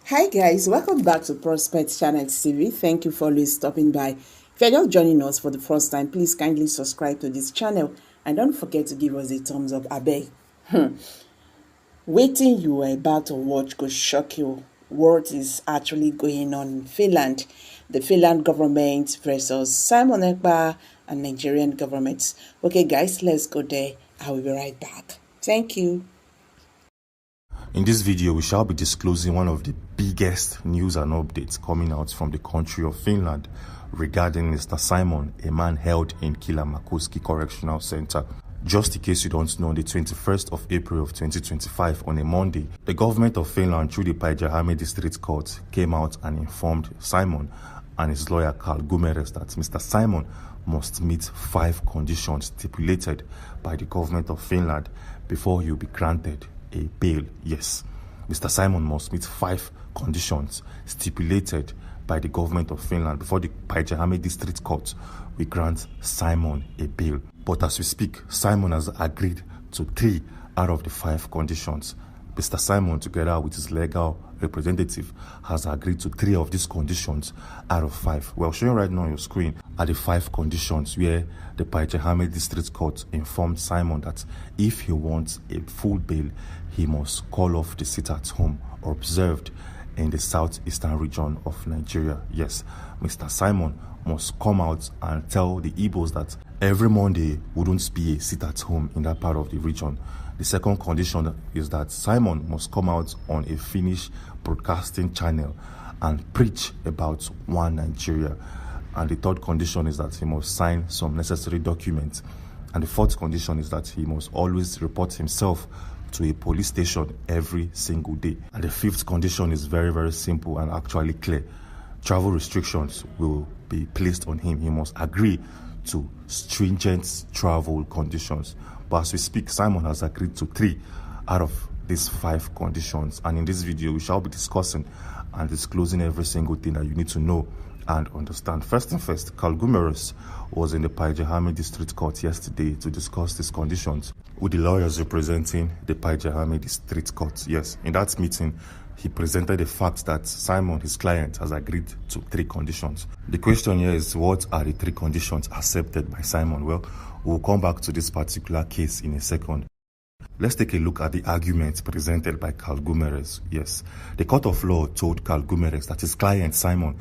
Hi guys, welcome back to Prospect Channel TV. Thank you for always stopping by. If you're just joining us for the first time, please kindly subscribe to this channel and don't forget to give us a thumbs up. Abeg. Waiting you are about to watch could shock you. What is actually going on in Finland? The Finland government versus Simon Ekpa and Nigerian government. Okay guys, let's go there. I will be right back. Thank you. In this video, we shall be disclosing one of the biggest news and updates coming out from the country of Finland regarding Mr. Simon, a man held in Kylmäkoski Correctional Center. Just in case you don't know, on the 21st of April of 2025, on a Monday, the government of Finland, through the Päijät-Häme District Court, came out and informed Simon and his lawyer Carl Gumeres that Mr. Simon must meet 5 conditions stipulated by the government of Finland before he will be granted a bail. Yes, Mr. Simon must meet 5 conditions stipulated by the government of Finland before the Päijät-Häme District Court will grant Simon a bail. But as we speak, Simon has agreed to 3 out of the 5 conditions. Mr. Simon, together with his legal representative, has agreed to 3 of these conditions out of 5. Well, showing right now on your screen are the 5 conditions where the Päijät-Häme District Court informed Simon that if he wants a full bail, he must call off the sit-at-home observed in the southeastern region of Nigeria. Yes, Mr. Simon must come out and tell the Igbos that every Monday wouldn't be a sit-at-home in that part of the region. The second condition is that Simon must come out on a Finnish broadcasting channel and preach about one Nigeria. And the third condition is that he must sign some necessary documents. And the fourth condition is that he must always report himself to a police station every single day. And the fifth condition is very, very simple and actually clear. Travel restrictions will be placed on him. He must agree to stringent travel conditions. But as we speak, Simon has agreed to 3 out of these 5 conditions. And in this video, we shall be discussing and disclosing every single thing that you need to know and understand. First and first, Carl Gumeres was in the Päijät-Häme District Court yesterday to discuss these conditions with the lawyers representing the Päijät-Häme District Court. Yes, in that meeting, he presented the fact that Simon, his client, has agreed to 3 conditions. The question here is, what are the 3 conditions accepted by Simon? Well, we'll come back to this particular case in a second. Let's take a look at the arguments presented by Carl Gumeres. Yes, the court of law told Carl Gumeres that his client, Simon,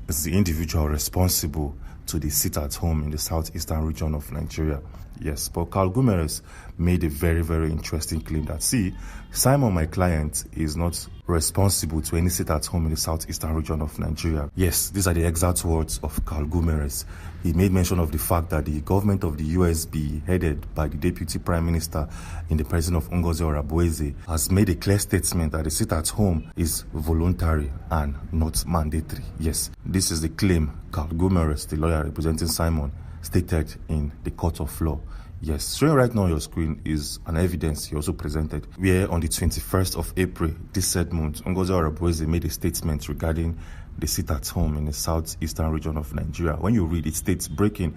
is the individual responsible to the sit-at-home in the southeastern region of Nigeria. Yes, but Carl Gumeres made a very, very interesting claim that, see, Simon, my client, is not responsible to any sit-at-home in the southeastern region of Nigeria. Yes, these are the exact words of Carl Gumeres. He made mention of the fact that the government of the USB, headed by the Deputy Prime Minister in the person of Ngozi Orabueze, has made a clear statement that the sit-at-home is voluntary and not mandatory. Yes, this is the claim Carl Gumeres, the lawyer representing Simon, stated in the court of law. Yes, showing right now on your screen is an evidence he also presented, where on the 21st of April this said month, Ngozi Orabueze made a statement regarding the sit-at-home in the southeastern region of Nigeria. When you read it, states breaking: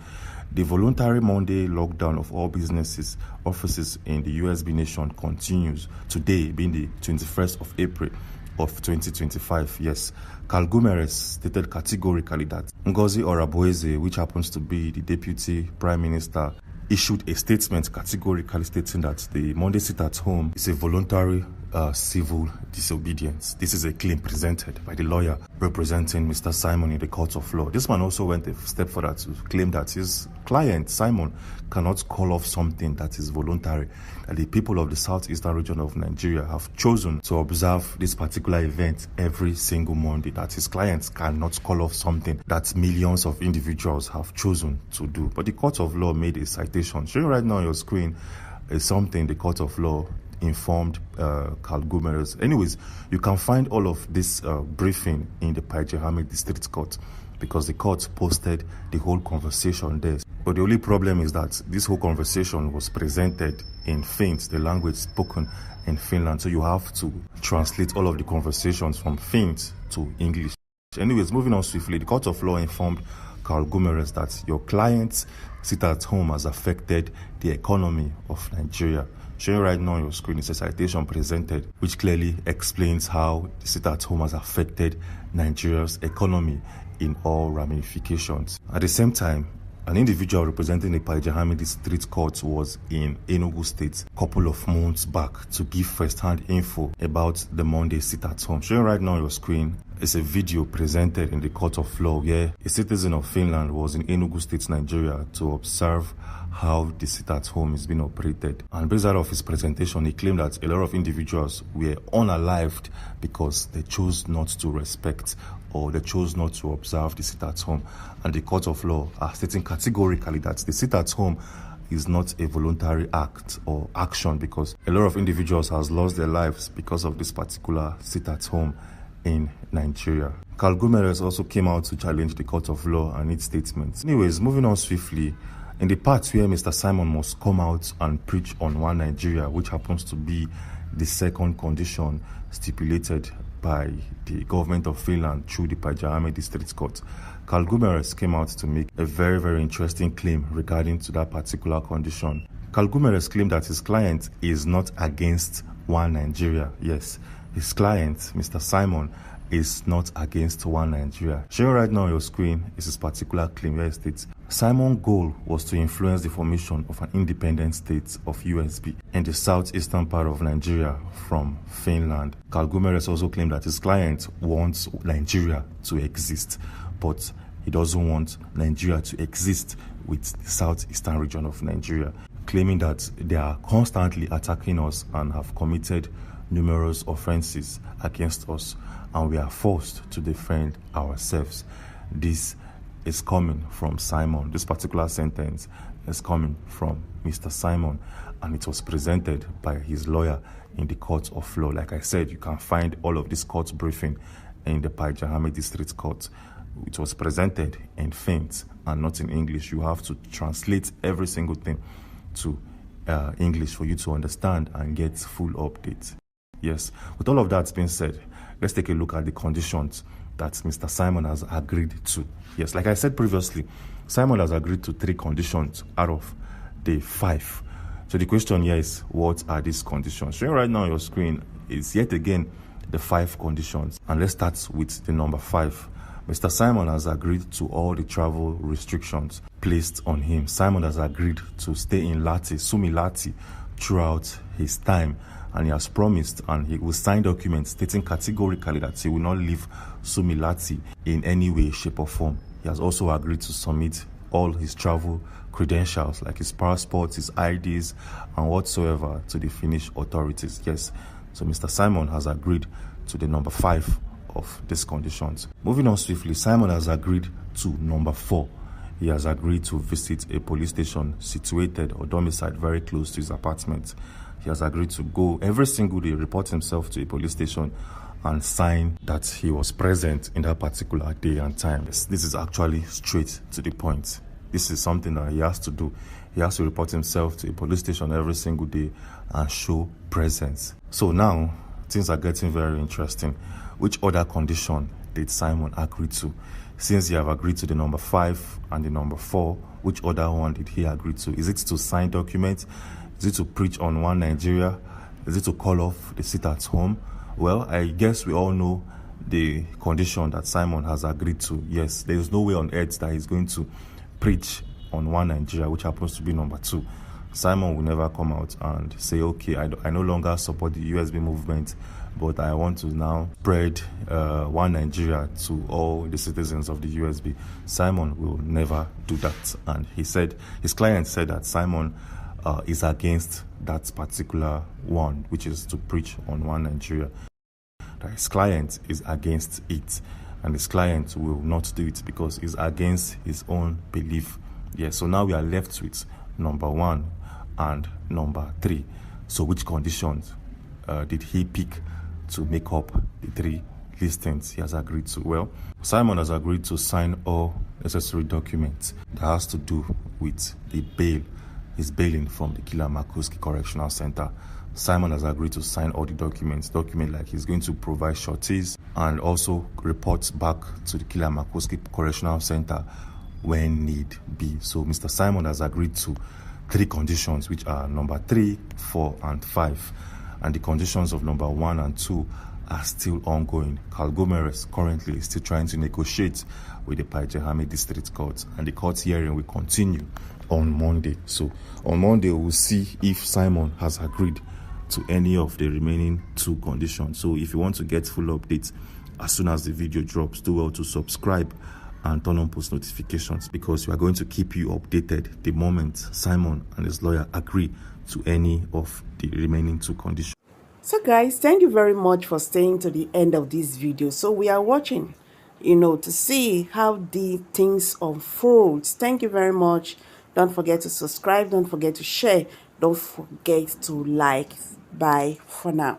the voluntary Monday lockdown of all businesses, offices in the USB nation continues today, being the 21st of April of 2025. Yes, Carl Gumeres stated categorically that Ngozi Orabueze, which happens to be the Deputy Prime Minister, issued a statement categorically stating that the Monday sit-at-home is a voluntary civil disobedience. This is a claim presented by the lawyer representing Mr. Simon in the court of law. This man also went a step further to claim that his client, Simon, cannot call off something that is voluntary, that the people of the southeastern region of Nigeria have chosen to observe this particular event every single Monday, that his clients cannot call off something that millions of individuals have chosen to do. But the court of law made a citation. Showing right now on your screen is something the court of law informed Carl Gumeres. Anyways, you can find all of this briefing in the Päijät-Häme District Court, because the court posted the whole conversation there. But the only problem is that this whole conversation was presented in Finns, the language spoken in Finland. So you have to translate all of the conversations from Finns to English. Anyways, moving on swiftly, the court of law informed Carl Gumeres that your client's sit-at-home has affected the economy of Nigeria. Showing right now on your screen is a citation presented which clearly explains how the sit-at-home has affected Nigeria's economy in all ramifications. At the same time, an individual representing the Pajahami District Court was in Enugu State a couple of months back to give first-hand info about the Monday sit-at-home. Showing right now on your screen is a video presented in the court of law where a citizen of Finland was in Enugu State, Nigeria to observe how the sit-at-home is being operated. And based out of his presentation, he claimed that a lot of individuals were unalived because they chose not to respect or they chose not to observe the sit-at-home. And the court of law are stating categorically that the sit-at-home is not a voluntary act or action because a lot of individuals has lost their lives because of this particular sit-at-home in Nigeria. Carl Gumeres also came out to challenge the court of law and its statements. Anyways, moving on swiftly, in the part where Mr. Simon must come out and preach on one Nigeria, which happens to be the second condition stipulated by the government of Finland through the Pajahami District Court, Carl Gumeres came out to make a very, very interesting claim regarding to that particular condition. Carl Gumeres claimed that his client is not against one Nigeria. Yes, his client, Mr. Simon, is not against one Nigeria. Showing right now on your screen is his particular claim where it states, Simon's goal was to influence the formation of an independent state of USB in the southeastern part of Nigeria from Finland. Carl Gumeres also claimed that his client wants Nigeria to exist, but he doesn't want Nigeria to exist with the southeastern region of Nigeria, claiming that they are constantly attacking us and have committed numerous offenses against us, and we are forced to defend ourselves. This is coming from Simon. This particular sentence is coming from Mr. Simon, and it was presented by his lawyer in the court of law. Like I said, you can find all of this court briefing in the Pajahami District Court. It was presented in Finns and not in English. You have to translate every single thing to English for you to understand and get full updates. Yes, with all of that being said, let's take a look at the conditions that Mr. Simon has agreed to. Yes, like I said previously, Simon has agreed to 3 conditions out of the 5. So the question here is, what are these conditions? Showing right now on your screen is yet again the 5 conditions. And let's start with the number 5. Mr. Simon has agreed to all the travel restrictions placed on him. Simon has agreed to stay in Lati, Sumilati, throughout his time. And he has promised and he will sign documents stating categorically that he will not leave Sumilati in any way, shape or form. He has also agreed to submit all his travel credentials like his passports, his IDs and whatsoever to the Finnish authorities. Yes, so Mr. Simon has agreed to the number 5 of these conditions. Moving on swiftly, Simon has agreed to number 4. He has agreed to visit a police station situated or domiciled very close to his apartment. He has agreed to go every single day, report himself to a police station and sign that he was present in that particular day and time. Yes, this is actually straight to the point. This is something that he has to do. He has to report himself to a police station every single day and show presence. So now, things are getting very interesting. Which other condition did Simon agree to? Since he have agreed to the number 5 and the number 4, which other one did he agree to? Is it to sign documents? Is it to preach on one Nigeria? Is it to call off the sit-at-home? Well, I guess we all know the condition that Simon has agreed to. Yes, there is no way on earth that he's going to preach on one Nigeria, which happens to be number 2. Simon will never come out and say, okay, I no longer support the USB movement, but I want to now spread one Nigeria to all the citizens of the USB. Simon will never do that. And he said, his client said that Simon is against that particular one, which is to preach on one Nigeria. That his client is against it, and his client will not do it because it's against his own belief. Yeah, so now we are left with number 1 and number 3. So which conditions did he pick to make up the 3 listings he has agreed to? Well, Simon has agreed to sign all necessary documents that has to do with the bail. His bailing from the Kilamakoski Correctional Center. Simon has agreed to sign all the documents like he's going to provide shorties and also report back to the Kilamakoski Correctional Center when need be. So Mr. Simon has agreed to three conditions, which are number 3, 4, and 5. And the conditions of number 1 and 2 are still ongoing. Carl Gomeres currently is still trying to negotiate with the Paijahame District Court, and the court hearing will continue on Monday. So on Monday, we'll see if Simon has agreed to any of the remaining 2 conditions. So if you want to get full updates as soon as the video drops, do well to subscribe and turn on post notifications, because we are going to keep you updated the moment Simon and his lawyer agree to any of the remaining 2 conditions. So guys, thank you very much for staying to the end of this video. So we are watching, to see how the things unfold. Thank you very much. Don't forget to subscribe. Don't forget to share. Don't forget to like. Bye for now.